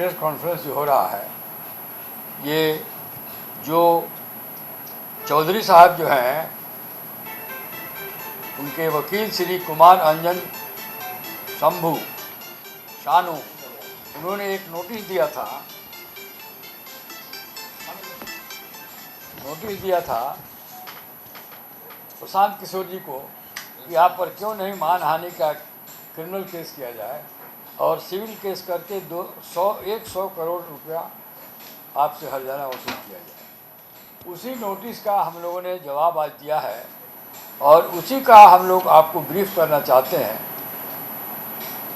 Press conference जो हो रहा है, ये जो चौधरी साहब जो हैं, उनके वकील श्री कुमार अंजन शंभू शानू, उन्होंने एक नोटिस दिया था प्रशांत किशोर जी को कि आप पर क्यों नहीं मानहानि का क्रिमिनल केस किया जाए और सिविल केस करके 100 करोड़ रुपया आपसे हर्जाना वसूल किया जाए। उसी नोटिस का हम लोगों ने जवाब आज दिया है और उसी का हम लोग आपको ब्रीफ करना चाहते हैं।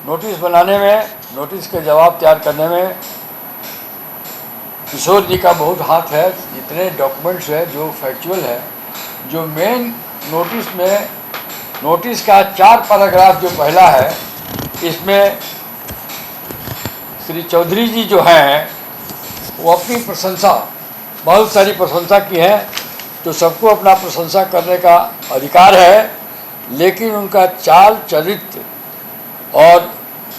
नोटिस बनाने में, नोटिस के जवाब तैयार करने में किशोर जी का बहुत हाथ है। जितने डॉक्यूमेंट्स है जो फैक्चुअल है, जो मेन नोटिस में, नोटिस का 4 पैराग्राफ जो पहला है, इसमें श्री चौधरी जी जो हैं वो अपनी प्रशंसा, बहुत सारी प्रशंसा की है, तो सबको अपना प्रशंसा करने का अधिकार है, लेकिन उनका चाल चरित्र और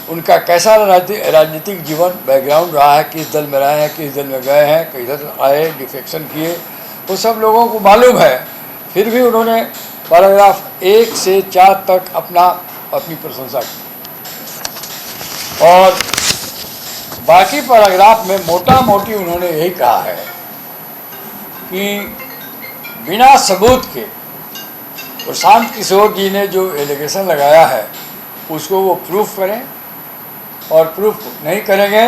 उनका कैसा राजनीतिक जीवन बैकग्राउंड रहा है, किस दल में रहे हैं, किस दल में गए हैं, किधर आए, डिफेक्शन किए, वो सब लोगों को मालूम है। फिर भी उन्होंने पैराग्राफ 1 से 4 तक अपनी प्रशंसा की और बाकी पैराग्राफ में मोटा मोटी उन्होंने यही कहा है कि बिना सबूत के प्रशांत किशोर जी ने जो एलिगेशन लगाया है उसको वो प्रूफ करें, और प्रूफ नहीं करेंगे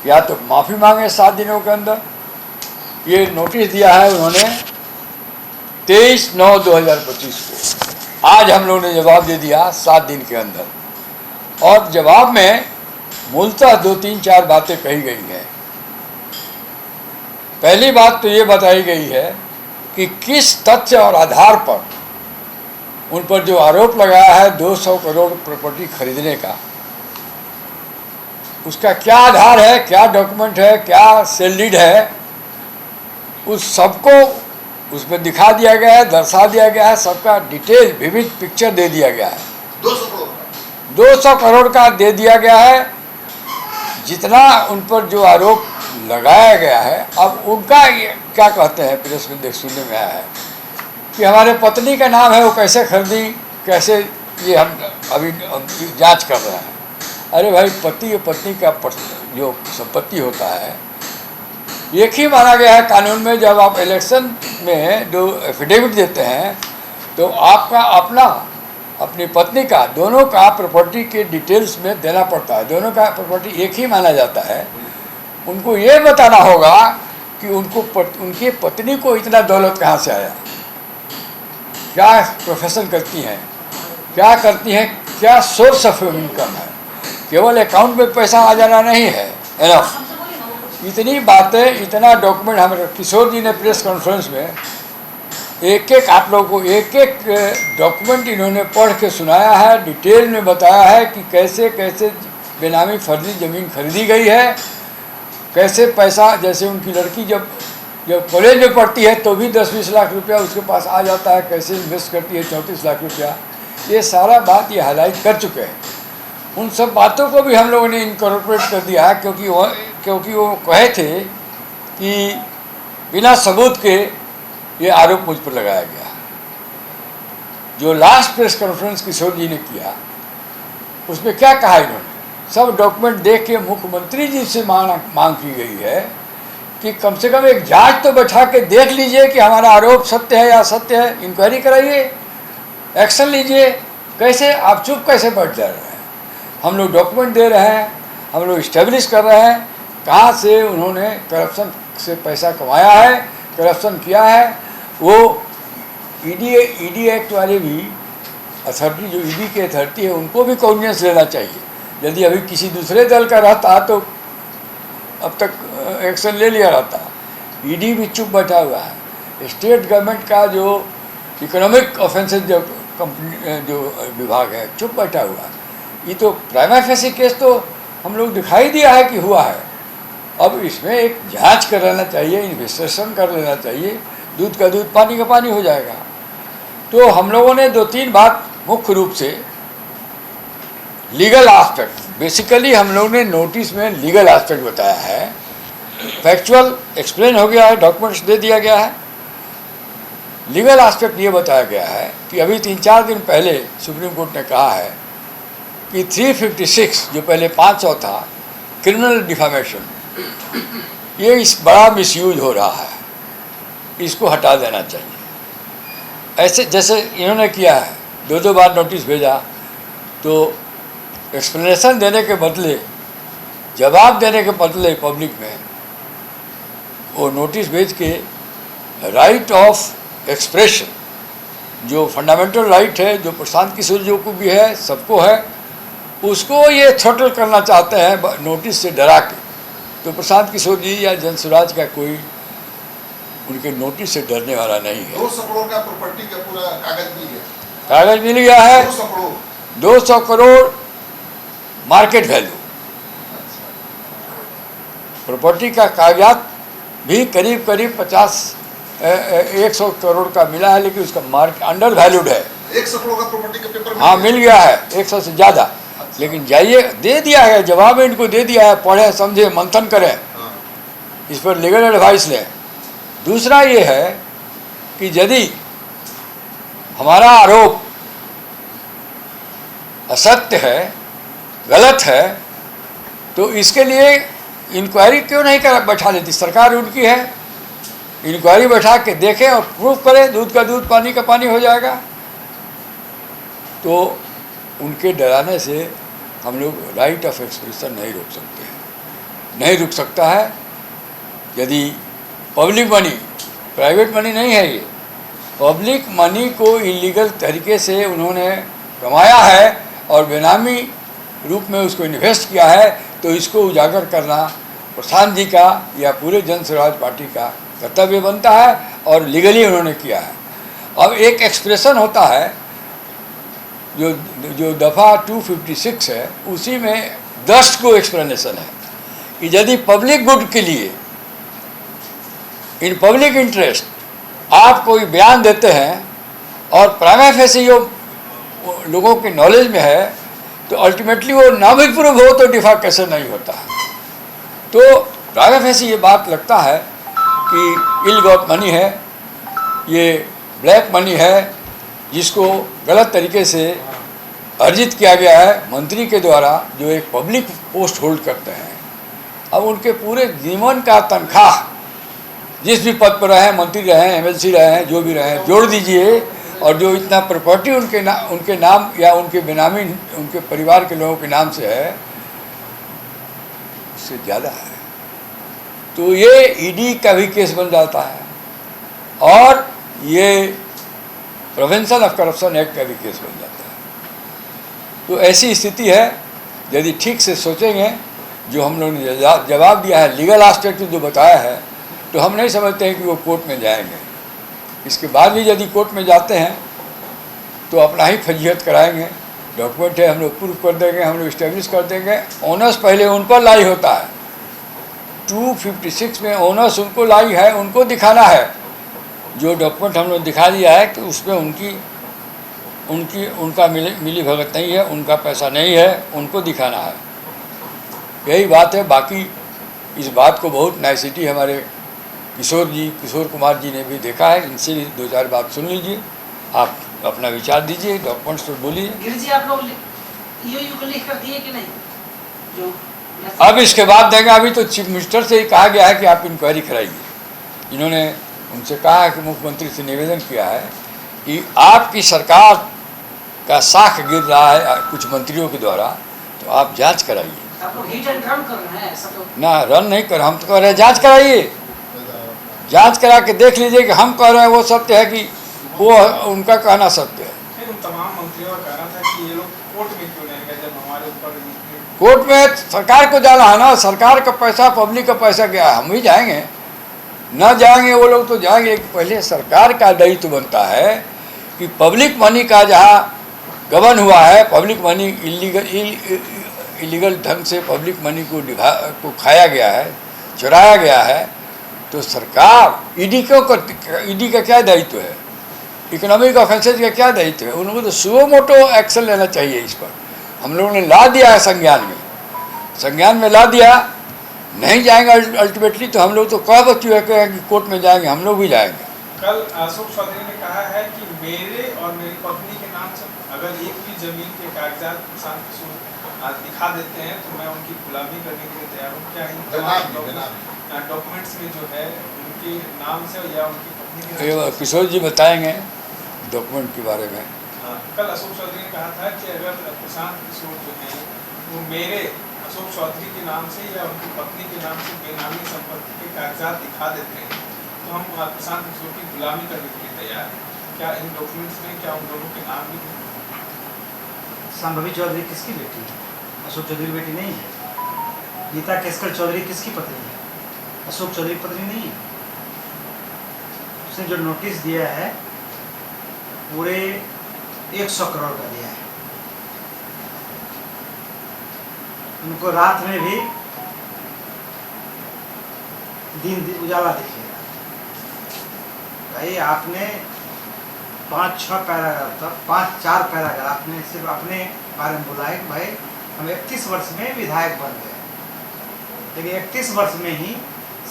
या तो माफ़ी मांगे 7 दिनों के अंदर। ये नोटिस दिया है उन्होंने 23/9/2025 को। आज हम लोगों ने जवाब दे दिया 7 दिन के अंदर, और जवाब में मूलतः 2-3-4 बातें कही गई हैं। पहली बात तो ये बताई गई है कि किस तथ्य और आधार पर उन पर जो आरोप लगाया है 200 करोड़ प्रॉपर्टी खरीदने का, उसका क्या आधार है, क्या डॉक्यूमेंट है, क्या सेल डीड है, उस सबको उसमें दिखा दिया गया है, दर्शा दिया गया है। सबका डिटेल विविध पिक्चर दे दिया गया है। 200 करोड़ का दे दिया गया है, जितना उन पर जो आरोप लगाया गया है। अब उनका क्या कहते हैं, प्रेस में सुनने में आया है कि हमारे पत्नी का नाम है, वो कैसे खरीदी, कैसे, ये हम अभी जांच कर रहे हैं। अरे भाई, पति और पत्नी का जो संपत्ति होता है एक ही माना गया है कानून में। जब आप इलेक्शन में जो एफिडेविट देते हैं तो आपका अपनी पत्नी का, दोनों का प्रॉपर्टी के डिटेल्स में देना पड़ता है। दोनों का प्रॉपर्टी एक ही माना जाता है। उनको ये बताना होगा कि उनकी पत्नी को इतना दौलत कहाँ से आया, क्या प्रोफेशन करती हैं, क्या करती हैं, क्या सोर्स ऑफ इनकम है। केवल अकाउंट में पैसा आ जाना नहीं है एनफ। इतनी बातें, इतना डॉक्यूमेंट हमारे किशोर जी ने प्रेस कॉन्फ्रेंस में एक आप लोगों को एक डॉक्यूमेंट इन्होंने पढ़ के सुनाया है, डिटेल में बताया है कि कैसे कैसे बेनामी फर्जी ज़मीन खरीदी गई है, कैसे पैसा, जैसे उनकी लड़की जब कॉलेज में पढ़ती है तो भी 10-20 लाख रुपया उसके पास आ जाता है, कैसे इन्वेस्ट करती है 34 लाख रुपया। ये सारा बात ये हाईलाइट कर चुके हैं। उन सब बातों को भी हम लोगों ने इनकॉर्पोरेट कर दिया है, क्योंकि वो कहे थे कि बिना सबूत के ये आरोप मुझ पर लगाया गया। जो लास्ट प्रेस कॉन्फ्रेंस किशोर जी ने किया, उसमें क्या कहा इन्होंने, सब डॉक्यूमेंट देख के मुख्यमंत्री जी से मांग की गई है कि कम से कम एक जांच तो बैठा के देख लीजिए कि हमारा आरोप सत्य है या असत्य है, इंक्वायरी कराइए, एक्शन लीजिए। कैसे आप चुप कैसे बैठ जा रहे हैं? हम लोग डॉक्यूमेंट दे रहे हैं, हम लोग इस्टेब्लिश कर रहे हैं कहाँ से उन्होंने करप्शन से पैसा कमाया है, करप्शन किया है। वो ईडी एक्ट वाले भी अथॉरिटी, जो ईडी की अथॉरिटी है, उनको भी कॉग्निजेंस लेना चाहिए। यदि अभी किसी दूसरे दल का रहता तो अब तक एक्शन ले लिया रहता। ईडी भी चुप बैठा हुआ है। स्टेट गवर्नमेंट का जो इकोनॉमिक ऑफेंसेस जो विभाग है, चुप बैठा हुआ है। ये तो प्राइमा फेसी केस तो हम लोग दिखाई दिया है कि हुआ है। अब इसमें एक जांच कर लेना चाहिए, इन्वेस्टिगेशन कर लेना चाहिए, दूध का दूध पानी का पानी हो जाएगा। तो हम लोगों ने 2-3 बात मुख्य रूप से लीगल एस्पेक्ट, बेसिकली हम लोग ने नोटिस में लीगल एस्पेक्ट बताया है, फैक्चुअल एक्सप्लेन हो गया है, डॉक्यूमेंट्स दे दिया गया है। लीगल एस्पेक्ट ये बताया गया है कि अभी 3-4 दिन पहले सुप्रीम कोर्ट ने कहा है कि 356 जो पहले 500 था, क्रिमिनल डिफामेशन, ये इस बड़ा मिसयूज हो रहा है, इसको हटा देना चाहिए। ऐसे जैसे इन्होंने किया है, 2-2 बार नोटिस भेजा, तो एक्सप्लेनेशन देने के बदले, जवाब देने के बदले पब्लिक में वो नोटिस भेज के राइट ऑफ एक्सप्रेशन, जो फंडामेंटल राइट है, जो प्रशांत किशोर जी को भी है, सबको है, उसको ये थ्रोटल करना चाहते हैं नोटिस से डरा के। तो प्रशांत किशोर जी या जनसुराज का कोई उनके नोटिस से डरने वाला नहीं है। 200 करोड़ का प्रॉपर्टी का पूरा कागज मिल गया, कागज मिल गया है, 200 करोड़ मार्केट वैल्यू, प्रॉपर्टी का कागजात भी करीब 100 करोड़ का मिला है, लेकिन उसका मार्केट अंडर वैल्यूड है। 100 करोड़ का प्रॉपर्टी का पेपर हाँ मिल गया है, 100 से ज़्यादा। लेकिन जाइए, दे दिया है, जवाब इनको दे दिया है, पढ़ें, समझे, मंथन करें, इस पर लीगल एडवाइस लें। दूसरा ये है कि यदि हमारा आरोप असत्य है, गलत है, तो इसके लिए इंक्वायरी क्यों नहीं बैठा लेती सरकार? उनकी है, इंक्वायरी बैठा के देखें और प्रूफ करें, दूध का दूध पानी का पानी हो जाएगा। तो उनके डराने से हम लोग राइट ऑफ एक्सप्रेशन नहीं रोक सकते हैं, नहीं रुक सकता है। यदि पब्लिक मनी, प्राइवेट मनी नहीं है, ये पब्लिक मनी को इलीगल तरीके से उन्होंने कमाया है और बेनामी रूप में उसको इन्वेस्ट किया है, तो इसको उजागर करना प्रशांत जी का या पूरे जन स्वराज पार्टी का कर्तव्य बनता है, और लीगली उन्होंने किया है। अब एक एक्सप्रेशन होता है जो दफ़ा 256 है, उसी में 10 को एक्सप्लेनेशन है कि यदि पब्लिक गुड के लिए, इन पब्लिक इंटरेस्ट आप कोई बयान देते हैं और प्राइमा फेसी जो लोगों के नॉलेज में है, तो अल्टीमेटली वो ना भी प्रूव हो तो डिफामेशन नहीं होता है। तो प्राइमा फेसी ये बात लगता है कि इल गॉट मनी है, ये ब्लैक मनी है, जिसको गलत तरीके से अर्जित किया गया है मंत्री के द्वारा, जो एक पब्लिक पोस्ट होल्ड करते हैं। अब उनके पूरे जीवन का तनख्वाह, जिस भी पद पर रहे हैं, मंत्री रहे हैं, एमएलसी रहे हैं, जो भी रहे हैं, जोड़ दीजिए, और जो इतना प्रॉपर्टी उनके नाम या उनके बेनामी उनके परिवार के लोगों के नाम से है, उससे ज़्यादा है। तो ये ईडी का भी केस बन जाता है, और ये प्रिवेंशन ऑफ करप्शन एक्ट का भी केस बन जाता है। तो ऐसी स्थिति है, यदि ठीक से सोचेंगे, जो हम लोगों ने जवाब दिया है, लीगल एस्पेक्ट जो बताया है, तो हम नहीं समझते हैं कि वो कोर्ट में जाएंगे। इसके बाद भी यदि कोर्ट में जाते हैं तो अपना ही फजीहत कराएंगे, डॉक्यूमेंट है, हम लोग प्रूफ कर देंगे, हम लोग इस्टेब्लिश कर देंगे। ओनर्स पहले उन पर लाई होता है, 256 में ओनर्स उनको लाई है, उनको दिखाना है। जो डॉक्यूमेंट हम लोग दिखा दिया है कि उसमें उनका मिली भगत नहीं है, उनका पैसा नहीं है, उनको दिखाना है। यही बात है। बाकी इस बात को बहुत नाइसिटी हमारे किशोर कुमार जी ने भी देखा है, इनसे भी 2-4 बात सुन लीजिए, आप अपना विचार दीजिए, डॉक्यूमेंट्स तो बोलिए। जी आप लोग को लिख कर दिए कि नहीं? जो अब इसके बाद देंगे, अभी तो चीफ मिनिस्टर से ही कहा गया है कि आप इंक्वायरी कराइए। इन्होंने उनसे कहा है कि मुख्यमंत्री से निवेदन किया है कि आपकी सरकार का साख गिर रहा है कुछ मंत्रियों के द्वारा, तो आप जांच कराइए। आप लोग हिट एंड रन कर रहे हैं सब लोग? ना रन नहीं कर, हम तो कह रहे हैं जांच कराइए, जांच करा के देख लीजिए कि हम कह रहे हैं वो सत्य है कि वो उनका कहना सत्य है। तमाम मंत्रियों का कहना था कि ये लोग कोर्ट में क्यों नहीं गए, जब हमारे ऊपर कोर्ट में सरकार को जाना है ना, सरकार का पैसा, पब्लिक का पैसा गया है, हम ही जाएंगे, न जाएंगे वो लोग तो जाएंगे। पहले सरकार का दायित्व बनता है कि पब्लिक मनी का जहाँ गबन हुआ है, पब्लिक मनी इलीगल ढंग से पब्लिक मनी को खाया गया है, चुराया गया है, तो सरकार ईडी का क्या दायित्व है, इकोनॉमिक ऑफेंसेज का क्या दायित्व है? उनको तो सुओ मोटो एक्शन लेना चाहिए इस पर। हम लोगों ने ला दिया है संज्ञान में ला दिया। नहीं जाएंगे अल्टीमेटली तो हम लोग तो कह बच्चों है कि कोर्ट में जाएंगे, हम लोग भी जाएंगे। कल अशोक चौधरी ने कहा है कि मेरे और मेरी पत्नी के नाम से अगर एक भी जमीन के कागजात प्रशांत किशोर दिखा देते हैं तो मैं उनकी गुलामी करने के लिए तैयार हूँ। क्या इन डॉक्यूमेंट्स में जो है उनके नाम से या उनकी पत्नी के नाम से? किशोर जी बताएंगे डॉक्यूमेंट के बारे में। कल अशोक चौधरी ने कहा था कि अगर प्रशांत किशोर जो है वो मेरे अशोक चौधरी के नाम से या उनकी पत्नी के नाम से बेनामी संपत्ति के कागजात दिखा देते हैं तो हम प्रशांत किशोर की गुलामी करने के लिए तैयार हैं। क्या इन डॉक्यूमेंट्स में क्या उन दोनों के नाम भी हैं? संभवी चौधरी किसकी बेटी है? अशोक चौधरी की बेटी नहीं है। गीता केसकर चौधरी किसकी पत्नी है? अशोक चौधरी की पत्नी नहीं है। उसने जो नोटिस दिया है पूरे 100 करोड़ का दिया है। उनको रात में भी दिन उजाला दिखेगा। भाई आपने 5-6 पैराग्राफ, 5-4 पैराग्राफ ने सिर्फ अपने बारे में बोला है कि भाई हम 31 वर्ष में विधायक बन गए, लेकिन 31 वर्ष में ही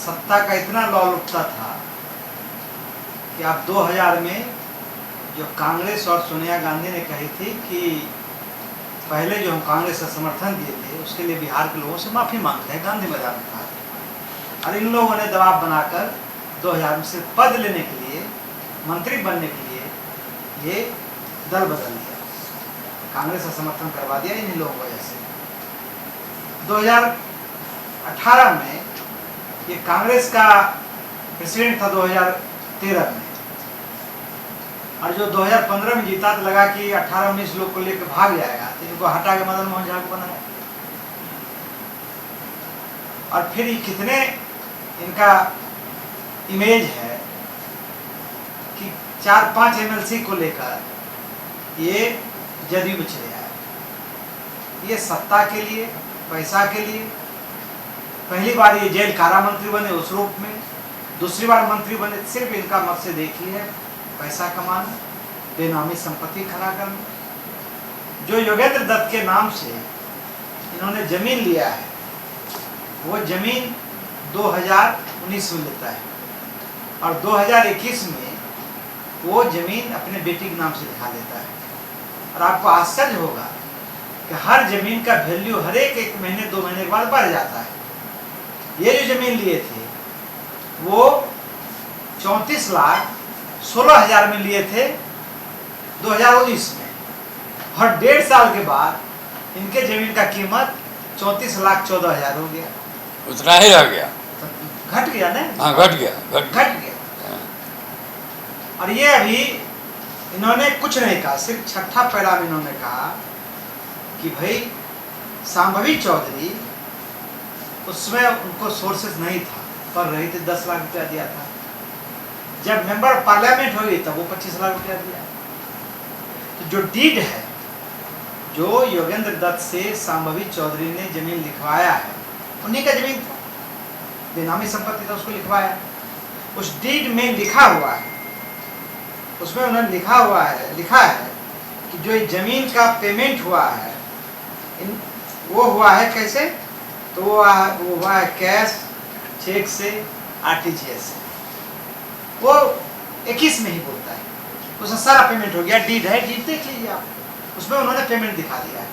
सत्ता का इतना लौलुपता था कि आप 2000 में जो कांग्रेस और सोनिया गांधी ने कही थी कि पहले जो हम कांग्रेस का समर्थन दिए थे उसके लिए बिहार के लोगों से माफ़ी मांगते हैं, गांधी मैदान में कहा था। और इन लोगों ने दबाव बनाकर 2000 में से पद लेने के लिए, मंत्री बनने के लिए ये दल बदल दिया, कांग्रेस का समर्थन करवा दिया इन लोगों की वजह से। 2018 में ये कांग्रेस का प्रेसिडेंट था 2013 में, और जो 2015 में जीता तो लगा कि 18-19 लोग को लेकर भाग जाएगा, तो इनको हटा के मदन मोहन झा को बनाया। और फिर ये कितने इनका इमेज है कि 4-5 एमएलसी को लेकर ये जदयू में चले आए। ये सत्ता के लिए, पैसा के लिए। पहली बार ये जेल कारा मंत्री बने उस रूप में, दूसरी बार मंत्री बने सिर्फ इनका मकसद एक ही है, पैसा कमाना, बेनामी संपत्ति खड़ा करना। जो योगेंद्र दत्त के नाम से इन्होंने जमीन लिया है वो जमीन 2019 में लेता है और 2021 में वो जमीन अपने बेटी के नाम से लिखा देता है। और आपको आश्चर्य होगा कि हर जमीन का वैल्यू हर एक महीने 2 महीने के बाद बढ़ जाता है। ये जो जमीन लिए थे वो 34,16,000 में लिए थे 2019 में, और 1.5 साल के बाद इनके जमीन का कीमत 34,14,000 हो गया। उतना ही रह गया, घट गया ना? हाँ घट गया। और ये अभी इन्होंने कुछ नहीं कहा, सिर्फ 6ठा पैरा में इन्होंने कहा कि भाई संभवी चौधरी उसमें उनको सोर्सेस नहीं था, पर रही थी 10 लाख रुपया दिया था। जब मेंबर पार्लियामेंट हुई तब वो 25 लाख रुपया दिया। तो जो डीड है, जो योगेंद्र दत्त से संभवी चौधरी ने जमीन लिखवाया है, उन्हीं का जमीन था, बेनामी संपत्ति था, उसको लिखवाया। उस डीड में लिखा हुआ है, उसमें उन्होंने लिखा है कि जो ये जमीन का पेमेंट हुआ है वो हुआ है कैसे, तो वो हुआ है कैश, चेक से, आरटीजीएस से। वो 21 में ही बोलता है, उसका सारा पेमेंट हो गया। डीड है, डीड देख लीजिए आप, उसमें उन्होंने पेमेंट दिखा दिया है।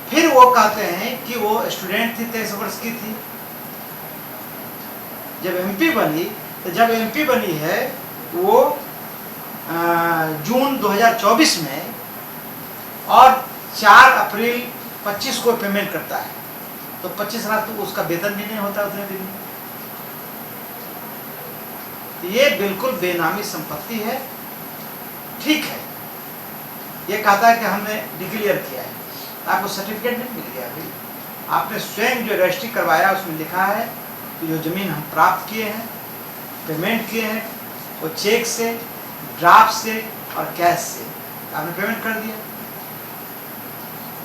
फिर वो कहते हैं कि वो स्टूडेंट थी, 23 वर्ष की थी जब एमपी बनी। तो जब एमपी बनी है वो जून 2024 में, और 4 अप्रैल 25 को पेमेंट करता है, तो 25 लाख तो उसका वेतन भी नहीं होता उतने दिन में। ये बिल्कुल बेनामी संपत्ति है। ठीक है, ये कहता है कि हमने डिक्लेयर किया है, आपको सर्टिफिकेट नहीं मिल गया भाई। आपने स्वयं जो रजिस्ट्री करवाया उसमें लिखा है कि जो जमीन हम प्राप्त किए हैं, पेमेंट किए हैं, वो चेक से, ड्राफ्ट से और कैश से आपने पेमेंट कर दिया।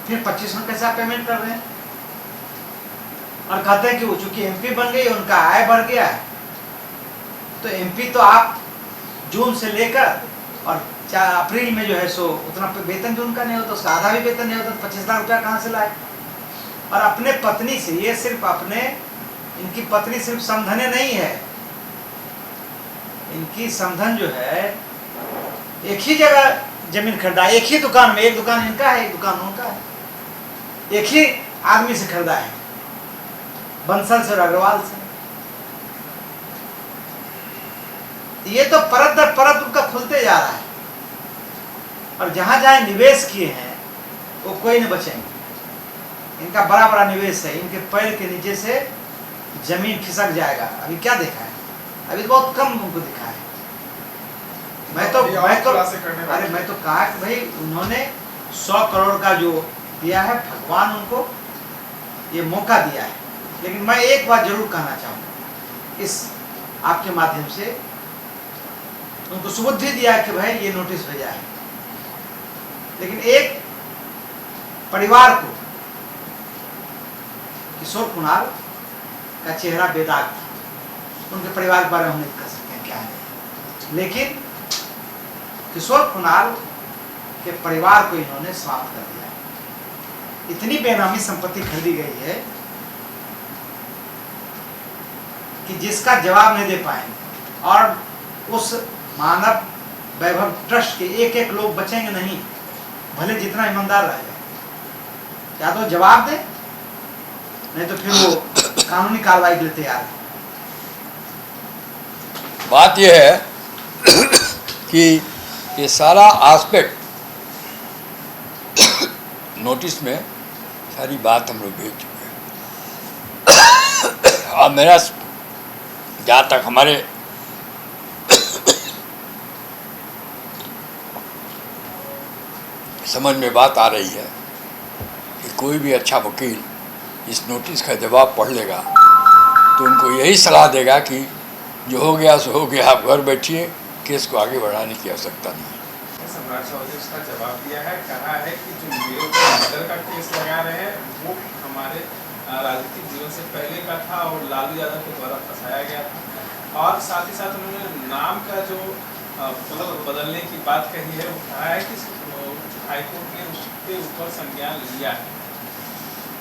फिर 25 में कैसे आप पेमेंट कर रहे हैं? और कहते हैं कि वो चूंकि एमपी बन गई, उनका आय बढ़ गया है। तो एमपी तो आप जून से लेकर और अप्रैल में जो है सो उतना वेतन जो उनका नहीं होता, उसका आधा भी वेतन नहीं होता, 25 लाख रुपया कहाँ से लाए? और अपने पत्नी से, ये सिर्फ अपने, इनकी पत्नी सिर्फ समधने नहीं है, इनकी समधन जो है एक ही जगह जमीन खरीदा, एक ही दुकान में, एक दुकान इनका है, एक दुकान उनका है, एक ही आदमी से खरीदा है, बंसल से और अग्रवाल से। ये तो परत दर परत उनका खुलते जा रहा है, और जहां जहां निवेश किए हैं वो कोई नहीं बचेंगे। इनका बड़ा बड़ा निवेश है, इनके पैर के नीचे से जमीन खिसक जाएगा। अभी क्या देखा है? अभी तो बहुत कम उनको दिखा है। मैं तो कहा कि भाई उन्होंने 100 करोड़ का जो दिया है, भगवान उनको ये मौका दिया है। लेकिन मैं एक बात जरूर कहना चाहूँगा इस आपके माध्यम से, उनको सुबुद्धि दिया कि भाई ये नोटिस भेजा है, लेकिन एक परिवार को, किशोर कुणाल का चेहरा बेदाग था, उनके परिवार के बारे में हम नहीं कह सकते हैं क्या है, लेकिन किशोर कुणाल के परिवार को इन्होंने समाप्त कर दिया है। इतनी बेनामी संपत्ति खरीदी गई है कि जिसका जवाब नहीं दे पाएंगे, और उस मानव वैभव ट्रस्ट के एक एक लोग बचेंगे नहीं, भले जितना ईमानदार रह जाए, या तो जवाब दे, नहीं तो फिर वो कानूनी कार्रवाई के लिए तैयार है। बात यह है कि ये सारा एस्पेक्ट नोटिस में सारी बात हम लोग भेज चुके हैं। और मेरा जहाँ तक हमारे समझ में बात आ रही है कि कोई भी अच्छा वकील इस नोटिस का जवाब पढ़ लेगा तो उनको यही सलाह देगा कि जो हो गया सो हो गया, आप घर बैठिए, केस को आगे बढ़ाने की आवश्यकता नहीं है। सम्राट चौधरी उसका जवाब दिया है, कहा है कि जो मेरे ऊपर मर्डर का केस लगा रहे हैं वो हमारे राजनीतिक जीवन से पहले का था और लालू यादव के द्वारा फंसाया गया था। और साथ ही साथ उन्होंने नाम का जो मतलब बदलने की बात कही है, वो कहा है कि हाईकोर्ट ने उसके ऊपर संज्ञान लिया है।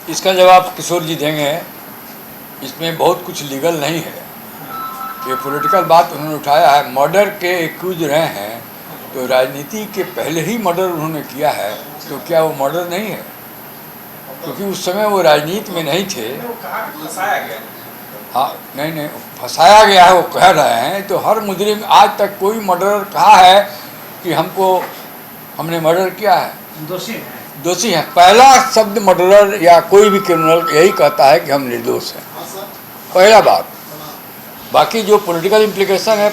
इसका जवाब किशोर जी देंगे। इसमें बहुत कुछ लीगल नहीं है, ये पॉलिटिकल बात उन्होंने उठाया है। मर्डर के एक्यूज रहे हैं तो राजनीति के पहले ही मर्डर उन्होंने किया है, तो क्या वो मर्डर नहीं है? क्योंकि उस समय वो राजनीति में नहीं थे। वो कहा कि फंसाया गया। हाँ, नहीं फंसाया गया है वो कह रहे हैं। तो हर मुजरिम, आज तक कोई मर्डरर कहा है कि हमने मर्डर किया है, दोषी है। पहला शब्द मर्डरर या कोई भी क्रिमिनल यही कहता है कि हम निर्दोष हैं, पहला बात। बाकी जो पॉलिटिकल इम्प्लीकेशन है